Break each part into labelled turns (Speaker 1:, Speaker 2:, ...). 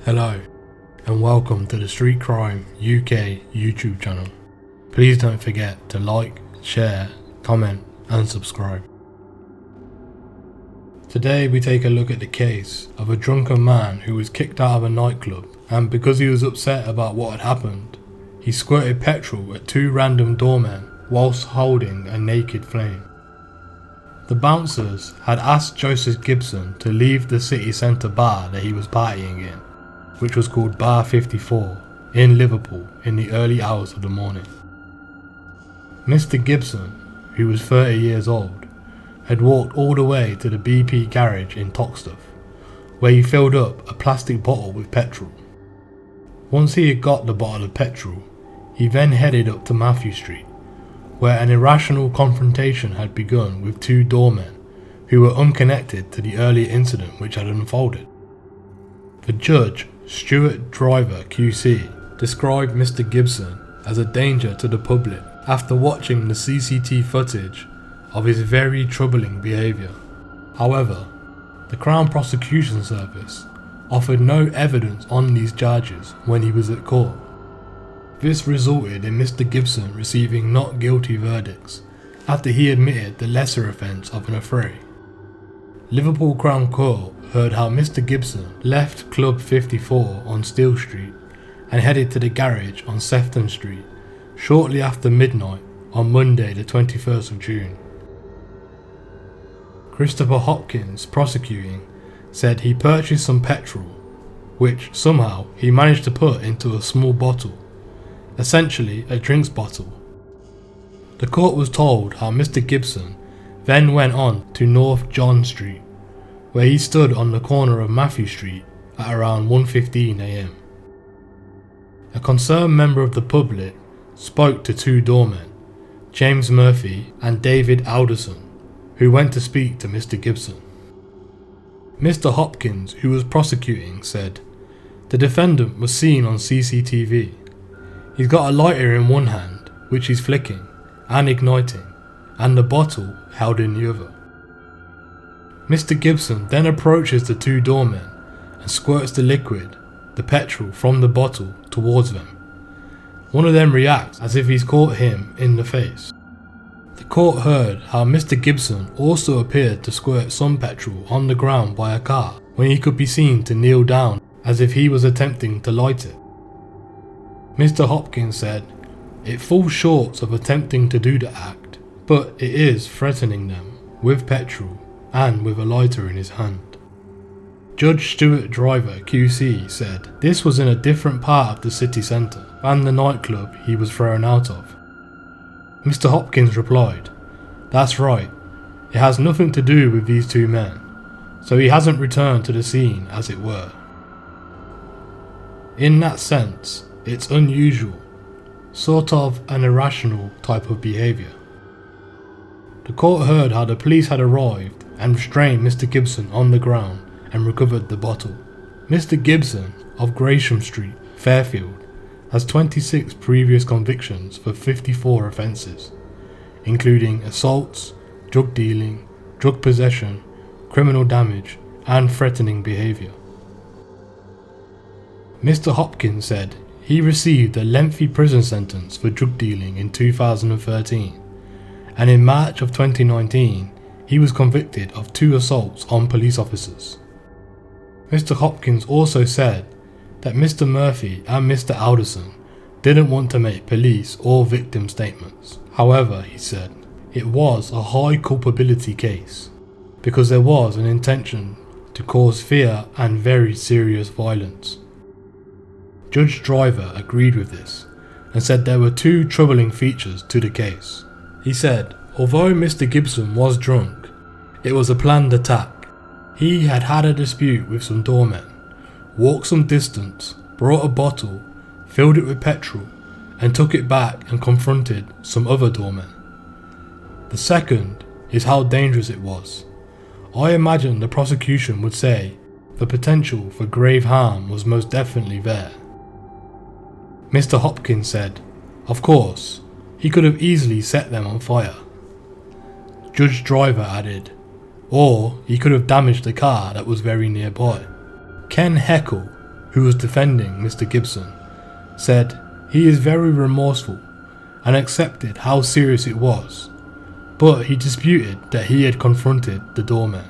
Speaker 1: Hello, and welcome to the Street Crime UK YouTube channel. Please don't forget to like, share, comment and subscribe. Today we take a look at the case of a drunken man who was kicked out of a nightclub, and because he was upset about what had happened, he squirted petrol at two random doormen whilst holding a naked flame. The bouncers had asked Joseph Gibson to leave the city centre bar that he was partying in, which was called Bar 54, in Liverpool in the early hours of the morning. Mr Gibson, who was 30 years old, had walked all the way to the BP garage in Toxteth, where he filled up a plastic bottle with petrol. Once he had got the bottle of petrol, he then headed up to Mathew Street, where an irrational confrontation had begun with two doormen who were unconnected to the earlier incident which had unfolded. The judge, Stuart Driver QC, described Mr Gibson as a danger to the public after watching the CCTV footage of his very troubling behaviour. However, the Crown Prosecution Service offered no evidence on these charges when he was at court. This resulted in Mr Gibson receiving not guilty verdicts after he admitted the lesser offence of an affray. Liverpool Crown Court heard how Mr Gibson left Club 54 on Steel Street and headed to the garage on Sefton Street shortly after midnight on Monday the 21st of June. Christopher Hopkins, prosecuting, said he purchased some petrol, which somehow he managed to put into a small bottle, essentially a drinks bottle. The court was told how Mr Gibson then went on to North John Street, where he stood on the corner of Mathew Street at around 1:15 AM. A concerned member of the public spoke to two doormen, James Murphy and David Alderson, who went to speak to Mr Gibson. Mr Hopkins, who was prosecuting, said, "The defendant was seen on CCTV. He's got a lighter in one hand, which he's flicking and igniting, and the bottle held in the other." Mr Gibson then approaches the two doormen and squirts the liquid, the petrol, from the bottle towards them. One of them reacts as if he's caught him in the face. The court heard how Mr Gibson also appeared to squirt some petrol on the ground by a car when he could be seen to kneel down as if he was attempting to light it. Mr Hopkins said, "It falls short of attempting to do the act, but it is threatening them with petrol and with a lighter in his hand." Judge Stuart Driver QC said this was in a different part of the city centre than the nightclub he was thrown out of. Mr Hopkins replied, "That's right, it has nothing to do with these two men, so he hasn't returned to the scene, as it were. In that sense, it's unusual, sort of an irrational type of behaviour." The court heard how the police had arrived and restrained Mr Gibson on the ground and recovered the bottle. Mr Gibson of Gresham Street, Fairfield, has 26 previous convictions for 54 offences, including assaults, drug dealing, drug possession, criminal damage and threatening behaviour. Mr Hopkins said he received a lengthy prison sentence for drug dealing in 2013, and in March of 2019 he was convicted of 2 assaults on police officers. Mr Hopkins also said that Mr Murphy and Mr Alderson didn't want to make police or victim statements. However, he said, it was a high culpability case because there was an intention to cause fear and very serious violence. Judge Driver agreed with this and said there were 2 troubling features to the case. He said, although Mr Gibson was drunk, it was a planned attack. He had had a dispute with some doormen, walked some distance, brought a bottle, filled it with petrol, and took it back and confronted some other doormen. The second is how dangerous it was. I imagine the prosecution would say the potential for grave harm was most definitely there. Mr Hopkins said, of course, he could have easily set them on fire. Judge Driver added, or he could have damaged the car that was very nearby. Ken Heckle, who was defending Mr Gibson, said he is very remorseful and accepted how serious it was, but he disputed that he had confronted the doorman.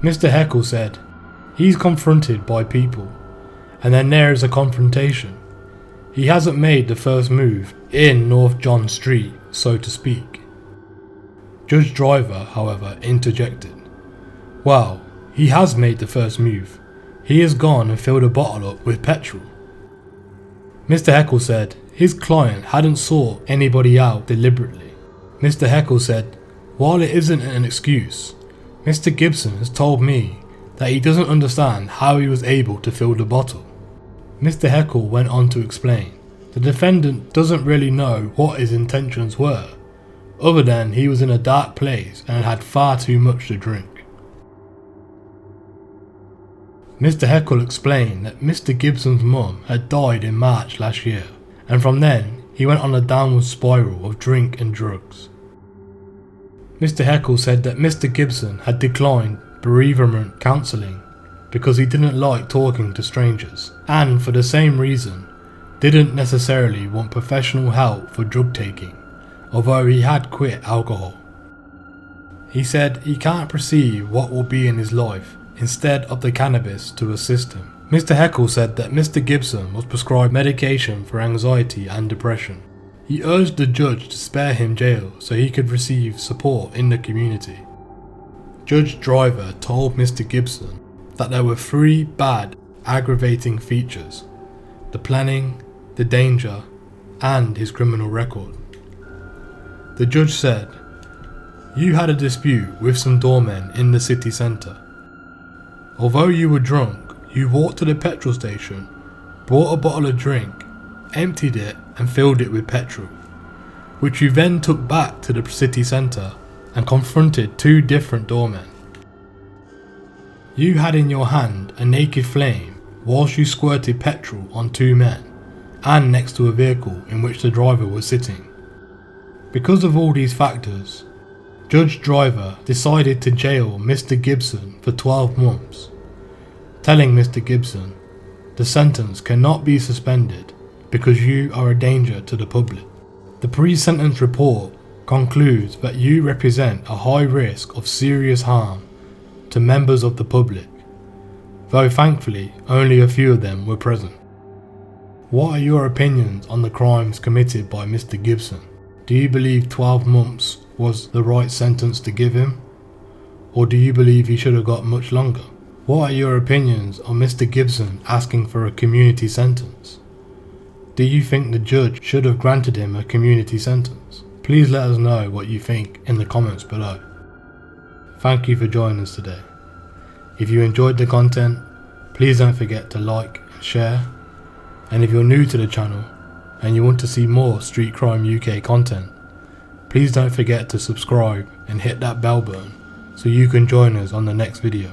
Speaker 1: Mr Heckle said he's confronted by people, and then there is a confrontation. He hasn't made the first move in North John Street, so to speak. Judge Driver, however, interjected. Well, he has made the first move. He has gone and filled a bottle up with petrol. Mr Heckle said his client hadn't sought anybody out deliberately. Mr Heckle said, while it isn't an excuse, Mr Gibson has told me that he doesn't understand how he was able to fill the bottle. Mr Heckle went on to explain the defendant doesn't really know what his intentions were, other than he was in a dark place and had far too much to drink. Mr Heckle explained that Mr Gibson's mum had died in March last year, and from then he went on a downward spiral of drink and drugs. Mr Heckle said that Mr Gibson had declined bereavement counselling because he didn't like talking to strangers, and for the same reason didn't necessarily want professional help for drug taking, although he had quit alcohol. He said he can't perceive what will be in his life instead of the cannabis to assist him. Mr Heckle said that Mr Gibson was prescribed medication for anxiety and depression. He urged the judge to spare him jail so he could receive support in the community. Judge Driver told Mr Gibson that there were 3 bad, aggravating features: the planning, the danger, and his criminal record. The judge said, you had a dispute with some doormen in the city centre. Although you were drunk, you walked to the petrol station, bought a bottle of drink, emptied it and filled it with petrol, which you then took back to the city centre and confronted 2 different doormen. You had in your hand a naked flame whilst you squirted petrol on 2 men and next to a vehicle in which the driver was sitting. Because of all these factors, Judge Driver decided to jail Mr Gibson for 12 months, telling Mr Gibson the sentence cannot be suspended because you are a danger to the public. The pre-sentence report concludes that you represent a high risk of serious harm to members of the public, though thankfully only a few of them were present. What are your opinions on the crimes committed by Mr Gibson? Do you believe 12 months was the right sentence to give him? Or do you believe he should have got much longer? What are your opinions on Mr Gibson asking for a community sentence? Do you think the judge should have granted him a community sentence? Please let us know what you think in the comments below. Thank you for joining us today. If you enjoyed the content, please don't forget to like and share. And if you're new to the channel and you want to see more Street Crime UK content, please don't forget to subscribe and hit that bell button so you can join us on the next video.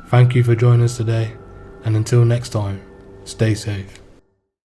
Speaker 1: Thank you for joining us today, and until next time, stay safe.